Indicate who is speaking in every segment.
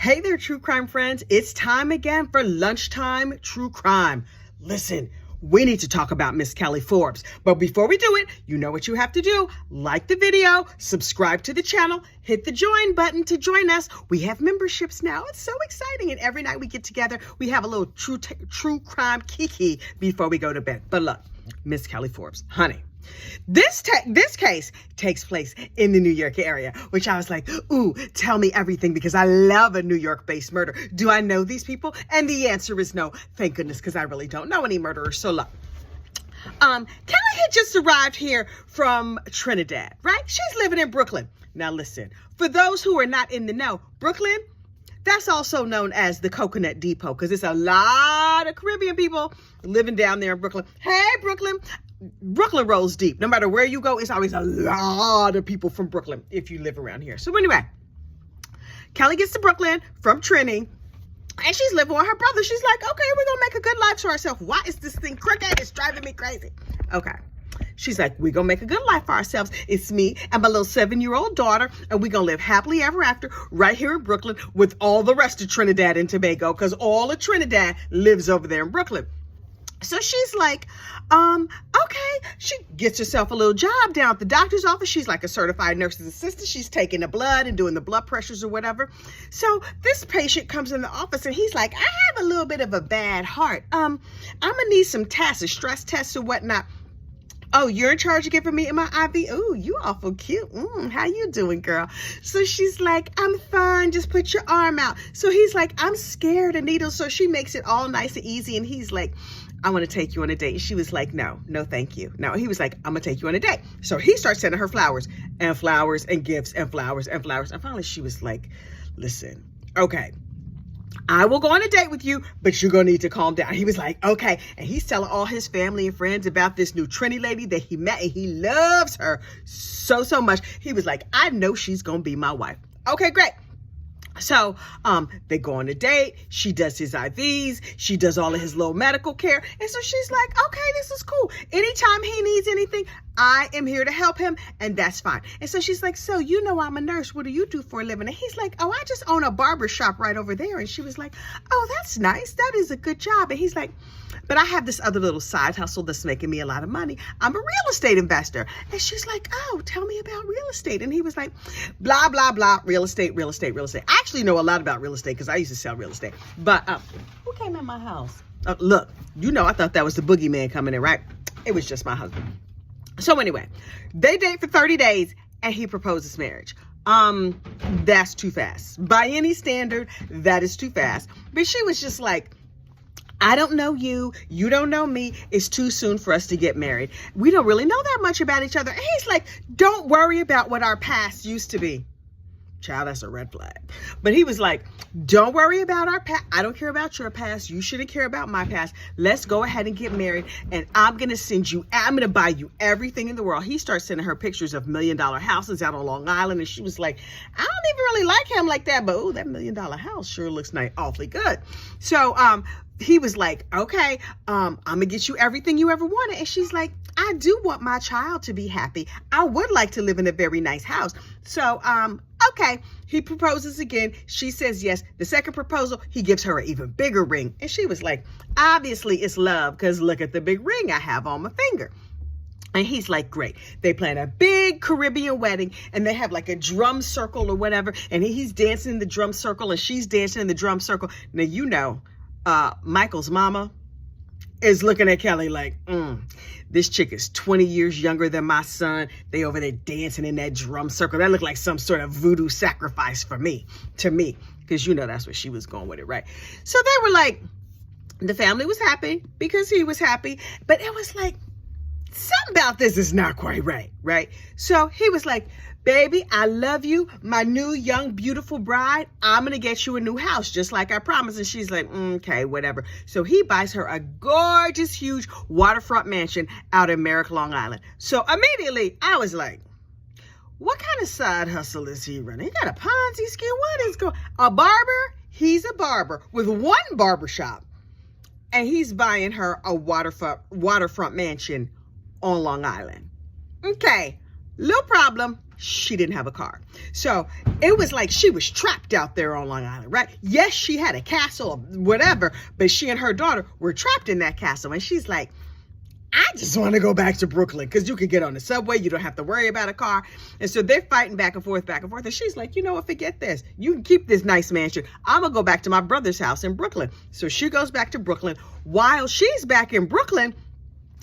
Speaker 1: Hey there, true crime friends. It's time again for lunchtime true crime. Listen, we need to talk about Miss Kelly Forbes. But before we do it, you know what you have to do. Like the video, subscribe to the channel, hit the join button to join us. We have memberships now. It's so exciting. And every night we get together, we have a little true crime kiki before we go to bed. But look, Miss Kelly Forbes, honey. This case takes place in the New York area, which I was like, ooh, tell me everything because I love a New York-based murder. Do I know these people? And the answer is no. Thank goodness, because I really don't know any murderers. So look, Kelly had just arrived here from Trinidad, right? She's living in Brooklyn. Now listen, for those who are not in the know, Brooklyn, that's also known as the Coconut Depot because there's a lot of Caribbean people living down there in Brooklyn. Hey, Brooklyn. Brooklyn rolls deep. No matter where you go, it's always a lot of people from Brooklyn if you live around here. So anyway, Kelly gets to Brooklyn from Trini, and she's living with her brother. She's like, okay, we're going to make a good life for ourselves. Why is this thing crooked? It's driving me crazy. Okay. She's like, we're going to make a good life for ourselves. It's me and my little 7-year-old daughter, and we're going to live happily ever after right here in Brooklyn with all the rest of Trinidad and Tobago because all of Trinidad lives over there in Brooklyn. So she's like, okay. She gets herself a little job down at the doctor's office. She's like a certified nurse's assistant. She's taking the blood and doing the blood pressures or whatever. So this patient comes in the office and he's like, I have a little bit of a bad heart. I'm gonna need some tests, stress tests or whatnot. Oh, you're in charge of giving me my IV? Oh, you awful cute. How you doing, girl? So she's like, I'm fine. Just put your arm out. So he's like, I'm scared of needles. So she makes it all nice and easy. And he's like, I want to take you on a date. And she was like, no, thank you. No, he was like, I'm going to take you on a date. So he starts sending her flowers and gifts and flowers. And finally she was like, listen, okay, I will go on a date with you, but you're going to need to calm down. He was like, okay. And he's telling all his family and friends about this new Trini lady that he met, and he loves her so much. He was like, I know she's going to be my wife. Okay, great. So they go on a date. She does his IVs. She does all of his little medical care. And so she's like, okay, this is cool. Anytime he needs anything, I am here to help him. And that's fine. And so she's like, so you know I'm a nurse. What do you do for a living? And he's like, oh, I just own a barber shop right over there. And she was like, oh, that's nice. That is a good job. And he's like, but I have this other little side hustle that's making me a lot of money. I'm a real estate investor. And she's like, oh, tell me about real estate. And he was like, blah, blah, blah, real estate. I actually know a lot about real estate because I used to sell real estate. But who came in my house? Look, you know, I thought that was the boogeyman coming in, right? It was just my husband. So anyway, they date for 30 days and he proposes marriage. That's too fast. By any standard, that is too fast. But she was just like, I don't know you. You don't know me. It's too soon for us to get married. We don't really know that much about each other. And he's like, don't worry about what our past used to be. Child, that's a red flag. But he was like, don't worry about our past. I don't care about your past. You shouldn't care about my past. Let's go ahead and get married. And I'm going to buy you everything in the world. He starts sending her pictures of $1 million houses out on Long Island. And she was like, I don't even really like him like that. But oh, that $1 million house sure looks nice, awfully good. So, he was like, okay, I'm going to get you everything you ever wanted. And she's like, I do want my child to be happy. I would like to live in a very nice house. So, okay. He proposes again. She says yes. The second proposal, he gives her an even bigger ring. And she was like, obviously it's love because look at the big ring I have on my finger. And he's like, great. They plan a big Caribbean wedding and they have like a drum circle or whatever. And he's dancing in the drum circle and she's dancing in the drum circle. Now, you know, Michael's mama is looking at Kelly like, this chick is 20 years younger than my son. They over there dancing in that drum circle. That looked like some sort of voodoo sacrifice to me, because you know that's where she was going with it, right? So they were like, the family was happy because he was happy, but it was like, something about this is not quite right? So he was like, baby, I love you, my new young beautiful bride. I'm gonna get you a new house just like I promised. And she's like, okay, whatever. So he buys her a gorgeous huge waterfront mansion out in Merrick, Long Island. So immediately I was like, what kind of side hustle is he running? He got a Ponzi scheme. What is going on? A barber? He's a barber with one barbershop, and he's buying her a waterfront mansion on Long Island. Okay, little problem. she didn't have a car. So it was like she was trapped out there on Long Island, right? Yes, she had a castle or whatever, but she and her daughter were trapped in that castle. And she's like, I just want to go back to Brooklyn because you can get on the subway. You don't have to worry about a car. And so they're fighting back and forth. And she's like, you know what, forget this. You can keep this nice mansion. I'm going to go back to my brother's house in Brooklyn. So she goes back to Brooklyn. While she's back in Brooklyn,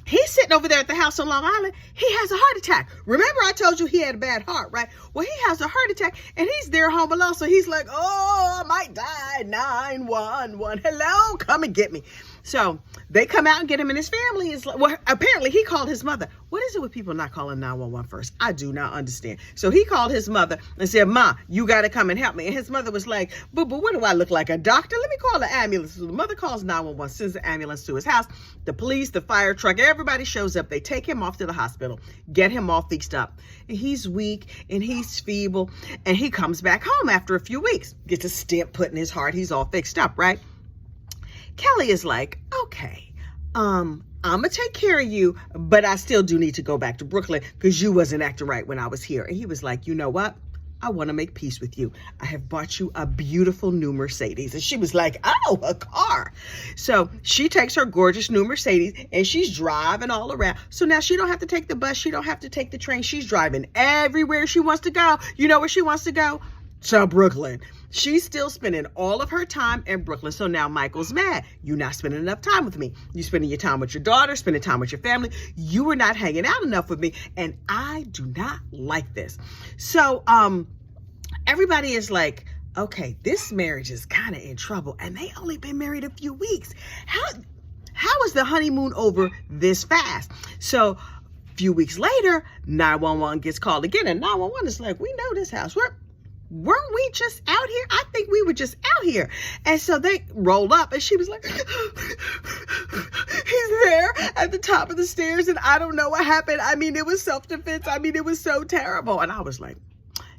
Speaker 1: he's sitting over there at the house on Long Island. He has a heart attack. Remember I told you he had a bad heart, right? Well, he has a heart attack and he's there home alone. So he's like, oh, I might die. 911. Hello, come and get me. So they come out and get him, and his family is like, well, apparently he called his mother. What is it with people not calling 911 first? I do not understand. So he called his mother and said, Ma, you got to come and help me. And his mother was like, but what do I look like, a doctor? Let me call the ambulance. So the mother calls 911, sends the ambulance to his house. The police, the fire truck, everybody shows up. They take him off to the hospital, get him all fixed up. And he's weak and he's feeble. And he comes back home after a few weeks, gets a stent put in his heart. He's all fixed up, right? Kelly is like, okay, I'm going to take care of you, but I still do need to go back to Brooklyn because you wasn't acting right when I was here. And he was like, you know what? I want to make peace with you. I have bought you a beautiful new Mercedes. And she was like, oh, a car. So she takes her gorgeous new Mercedes and she's driving all around. So now she don't have to take the bus. She don't have to take the train. She's driving everywhere she wants to go. You know where she wants to go? To Brooklyn. She's still spending all of her time in Brooklyn. So now Michael's mad. You're not spending enough time with me. You're spending your time with your daughter, spending time with your family. You are not hanging out enough with me. And I do not like this. So everybody is like, okay, this marriage is kind of in trouble. And they only been married a few weeks. How is the honeymoon over this fast? So a few weeks later, 911 gets called again. And 911 is like, we know this house. Weren't we just out here? I think we were just out here. And so they roll up and she was like, he's there at the top of the stairs and I don't know what happened. I mean, it was self-defense. I mean, it was so terrible. And I was like,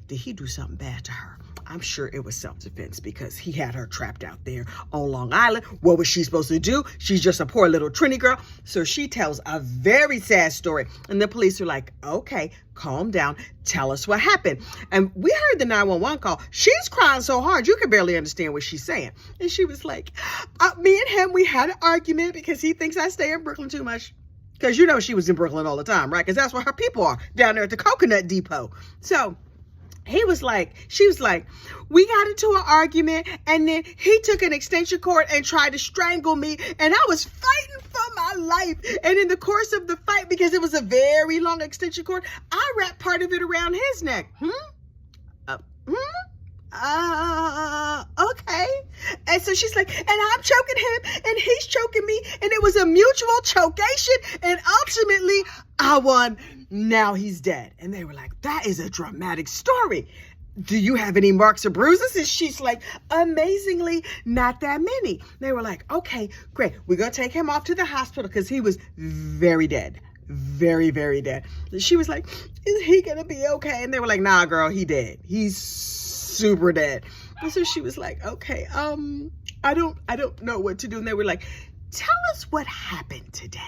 Speaker 1: did he do something bad to her? I'm sure it was self-defense because he had her trapped out there on Long Island. What was she supposed to do? She's just a poor little Trini girl. So she tells a very sad story. And the police are like, okay, calm down. Tell us what happened. And we heard the 911 call. She's crying so hard, you can barely understand what she's saying. And she was like, me and him, we had an argument because he thinks I stay in Brooklyn too much. Because you know she was in Brooklyn all the time, right? Because that's where her people are, down there at the Coconut Depot. So she was like, we got into an argument and then he took an extension cord and tried to strangle me and I was fighting for my life. And in the course of the fight, because it was a very long extension cord, I wrapped part of it around his neck. Okay. And so she's like, and I'm choking him and he's choking me and it was a mutual chocation and ultimately I won. Now he's dead. And they were like, that is a dramatic story. Do you have any marks or bruises? And she's like, amazingly, not that many. They were like, okay, great. We're going to take him off to the hospital because he was very dead. Very, very dead. She was like, is he going to be okay? And they were like, nah, girl, he dead. He's super dead. And so she was like, okay, I don't know what to do. And they were like, tell us what happened today.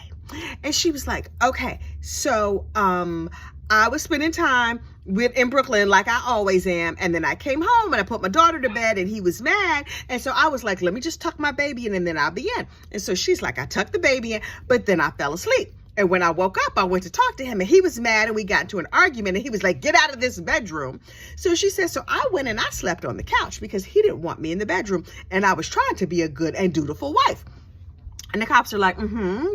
Speaker 1: And she was like, okay, so I was spending time in Brooklyn like I always am. And then I came home and I put my daughter to bed and he was mad. And so I was like, let me just tuck my baby in and then I'll be in. And so she's like, I tucked the baby in, but then I fell asleep. And when I woke up, I went to talk to him and he was mad and we got into an argument and he was like, get out of this bedroom. So she said, so I went and I slept on the couch because he didn't want me in the bedroom. And I was trying to be a good and dutiful wife. And the cops are like,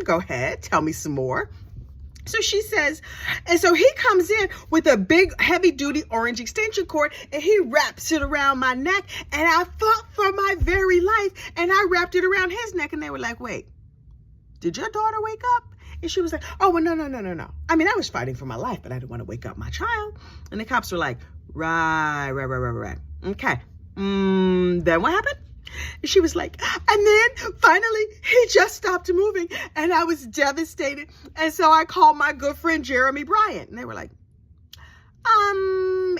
Speaker 1: go ahead, tell me some more. So she says, and so he comes in with a big heavy duty orange extension cord and he wraps it around my neck and I fought for my very life and I wrapped it around his neck. And they were like, wait, did your daughter wake up? And she was like, oh, well, no. I mean, I was fighting for my life, but I didn't want to wake up my child. And the cops were like, right. Okay. Then what happened? And she was like, and then finally he just stopped moving and I was devastated. And so I called my good friend, Jeremy Bryant. And they were like,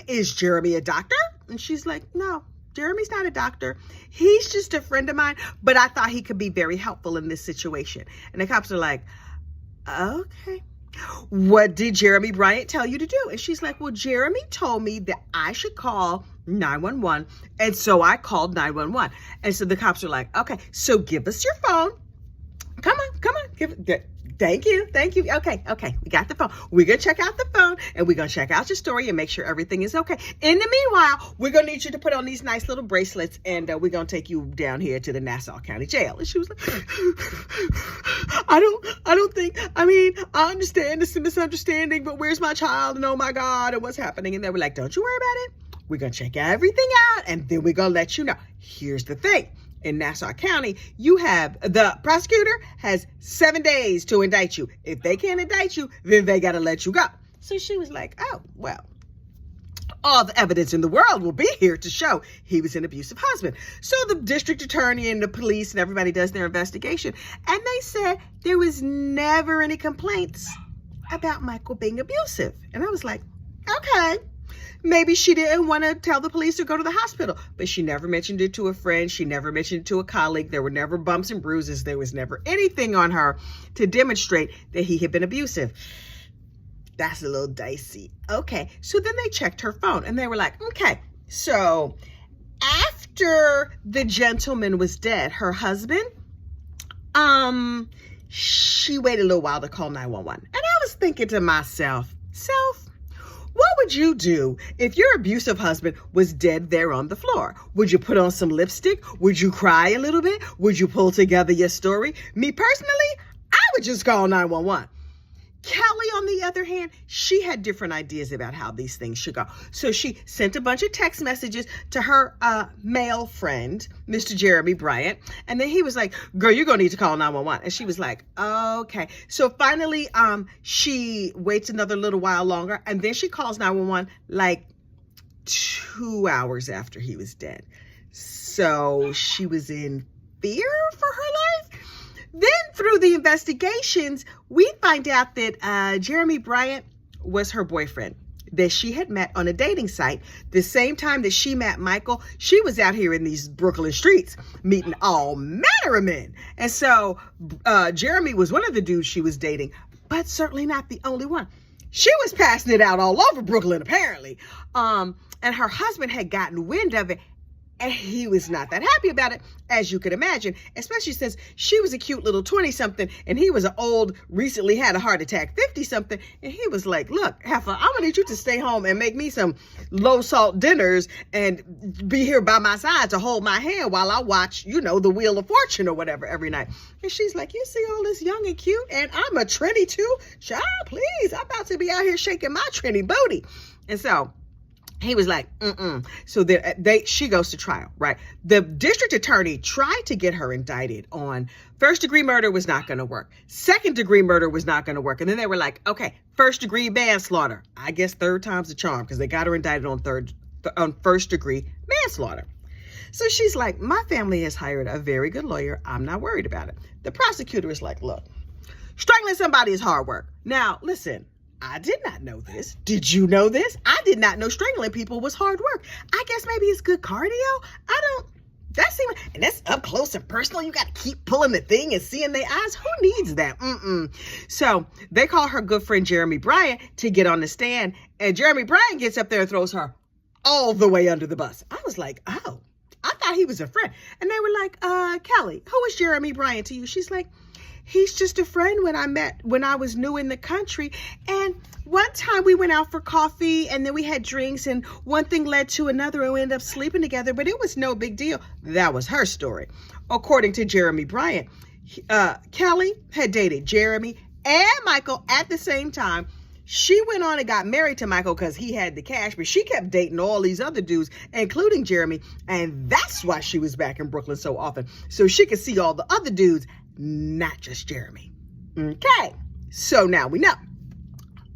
Speaker 1: is Jeremy a doctor? And she's like, no, Jeremy's not a doctor. He's just a friend of mine, but I thought he could be very helpful in this situation. And the cops are like, okay. what did Jeremy Bryant tell you to do? And she's like, well, Jeremy told me that I should call 911. And so I called 911. And so the cops are like, okay, so give us your phone. Come on. Thank you. Okay. We got the phone. We're going to check out the phone and we're going to check out your story and make sure everything is okay. In the meanwhile, we're going to need you to put on these nice little bracelets and we're going to take you down here to the Nassau County Jail. And she was like, I understand it's a misunderstanding, but where's my child? And oh my God, and what's happening? And they were like, don't you worry about it. We're going to check everything out and then we're going to let you know. Here's the thing. In Nassau County, the prosecutor has 7 days to indict you. If they can't indict you, then they got to let you go. So she was like, oh, well, all the evidence in the world will be here to show he was an abusive husband. So the district attorney and the police and everybody does their investigation. And they said there was never any complaints about Michael being abusive. And I was like, okay. Maybe she didn't want to tell the police to go to the hospital, but she never mentioned it to a friend. She never mentioned it to a colleague. There were never bumps and bruises. There was never anything on her to demonstrate that he had been abusive. That's a little dicey. Okay. So then they checked her phone and they were like, okay, so after the gentleman was dead, her husband, she waited a little while to call 911. And I was thinking to myself, what would you do if your abusive husband was dead there on the floor? Would you put on some lipstick? Would you cry a little bit? Would you pull together your story? Me personally, I would just call 911. Kelly, on the other hand, she had different ideas about how these things should go. So she sent a bunch of text messages to her male friend, Mr. Jeremy Bryant. And then he was like, girl, you're going to need to call 911. And she was like, okay. So finally, she waits another little while longer. And then she calls 911 like 2 hours after he was dead. So she was in fear for her life. Then through the investigations, we find out that Jeremy Bryant was her boyfriend that she had met on a dating site. The same time that she met Michael, she was out here in these Brooklyn streets meeting all manner of men. And so Jeremy was one of the dudes she was dating, but certainly not the only one. She was passing it out all over Brooklyn, apparently. And her husband had gotten wind of it. And he was not that happy about it, as you could imagine, especially since she was a cute little 20-something and he was an old, recently had a heart attack 50-something. And he was like, look, Heifer, I'm going to need you to stay home and make me some low-salt dinners and be here by my side to hold my hand while I watch, the Wheel of Fortune or whatever every night. And she's like, you see all this young and cute and I'm a Trini too? Child, please, I'm about to be out here shaking my Trini booty. And so he was like, So she goes to trial, right? The district attorney tried to get her indicted on first-degree murder was not going to work. Second-degree murder was not going to work. And then they were like, okay, first-degree manslaughter. I guess third time's the charm because they got her indicted on first-degree manslaughter. So she's like, my family has hired a very good lawyer. I'm not worried about it. The prosecutor is like, look, strangling somebody is hard work. Now, listen. I did not know this. Did you know this? I did not know strangling people was hard work. I guess maybe it's good cardio. And that's up close and personal. You got to keep pulling the thing and seeing their eyes. Who needs that? So they call her good friend Jeremy Bryant to get on the stand. And Jeremy Bryant gets up there and throws her all the way under the bus. I was like, oh, I thought he was a friend. And they were like, Kelly, who is Jeremy Bryant to you? She's like, he's just a friend when I was new in the country. And one time we went out for coffee and then we had drinks and one thing led to another and we ended up sleeping together, but it was no big deal. That was her story. According to Jeremy Bryant, Kelly had dated Jeremy and Michael at the same time. She went on and got married to Michael because he had the cash, but she kept dating all these other dudes, including Jeremy. And that's why she was back in Brooklyn so often, so she could see all the other dudes, not just Jeremy. Okay, so now we know.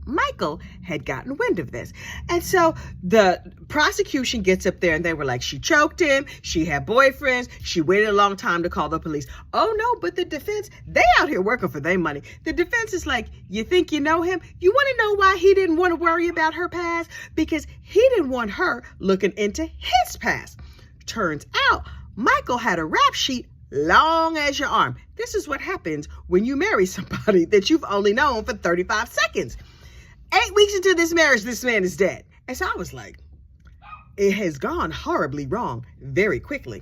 Speaker 1: Michael had gotten wind of this. And so the prosecution gets up there and they were like, she choked him. She had boyfriends. She waited a long time to call the police. Oh no, but the defense, they out here working for their money. The defense is like, you think you know him? You want to know why he didn't want to worry about her past? Because he didn't want her looking into his past. Turns out Michael had a rap sheet long as your arm. This is what happens when you marry somebody that you've only known for 35 seconds. 8 weeks into this marriage, this man is dead. And so I was like, it has gone horribly wrong very quickly.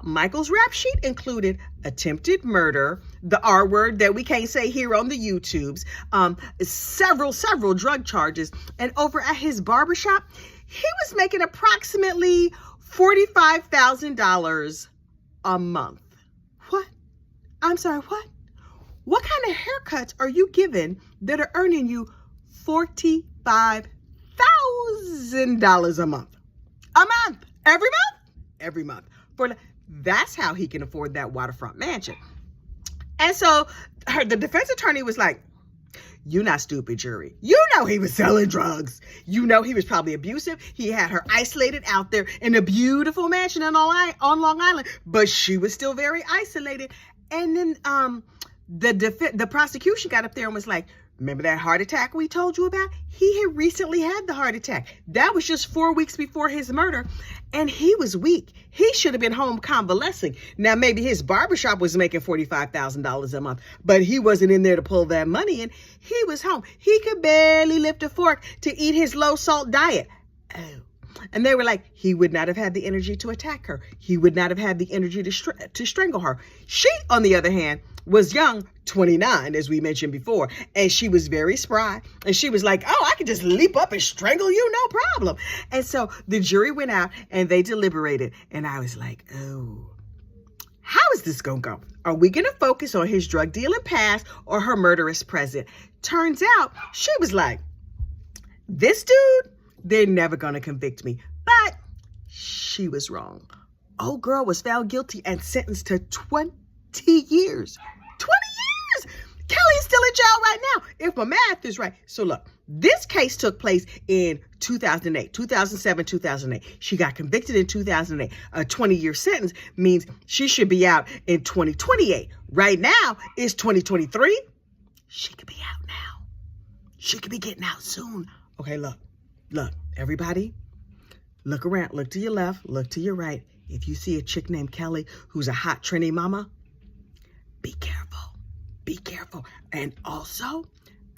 Speaker 1: Michael's rap sheet included attempted murder, the R word that we can't say here on the YouTubes, several drug charges, and over at his barbershop, he was making approximately $45,000 a month. What? I'm sorry, what? What kind of haircuts are you giving that are earning you $45,000 a month? A month. Every month? Every month. That's how he can afford that waterfront mansion. And so the defense attorney was like, "You're not stupid, jury. You know he was selling drugs. You know he was probably abusive. He had her isolated out there in a beautiful mansion on Long Island, but she was still very isolated." And then the prosecution got up there and was like, "Remember that heart attack we told you about? He had recently had the heart attack. That was just 4 weeks before his murder. And he was weak. He should have been home convalescing. Now, maybe his barbershop was making $45,000 a month, but he wasn't in there to pull that money in. He was home. He could barely lift a fork to eat his low-salt diet." Oh. And they were like, he would not have had the energy to attack her. He would not have had the energy to strangle her. She, on the other hand, was young, 29, as we mentioned before, and she was very spry. And she was like, "Oh, I could just leap up and strangle you, no problem." And so the jury went out and they deliberated. And I was like, oh, how is this going to go? Are we going to focus on his drug dealing past or her murderous present? Turns out she was like, this dude, they're never going to convict me. But she was wrong. Old girl was found guilty and sentenced to 20 years. 20 years! Kelly is still in jail right now, if my math is right. So look, this case took place in 2008, 2007, 2008. She got convicted in 2008. A 20-year sentence means she should be out in 2028. Right now, it's 2023. She could be out now. She could be getting out soon. Okay, look, everybody, look around, look to your left, look to your right. If you see a chick named Kelly who's a hot Trini mama, be careful. Be careful. And also,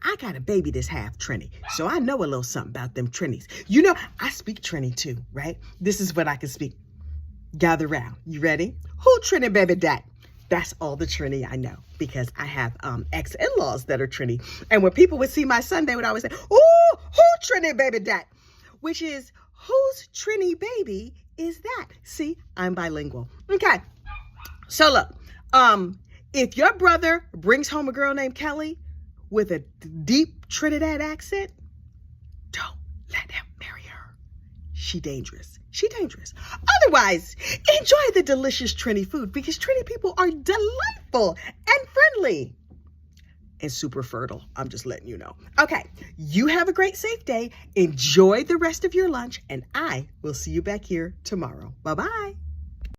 Speaker 1: I got a baby that's half Trini, so I know a little something about them Trinis. You know, I speak Trini too, right? This is what I can speak. Gather round. You ready? Who Trini baby dat? That's all the Trini I know, because I have ex-in-laws that are Trini. And when people would see my son, they would always say, "Oh, who Trini baby dat?" Which is, whose Trini baby is that? See, I'm bilingual. Okay. So look, if your brother brings home a girl named Kelly with a deep Trinidad accent, don't let him marry her. She dangerous. She dangerous. Otherwise, enjoy the delicious Trini food, because Trini people are delightful and friendly and super fertile. I'm just letting you know. Okay, you have a great, safe day. Enjoy the rest of your lunch, and I will see you back here tomorrow. Bye-bye.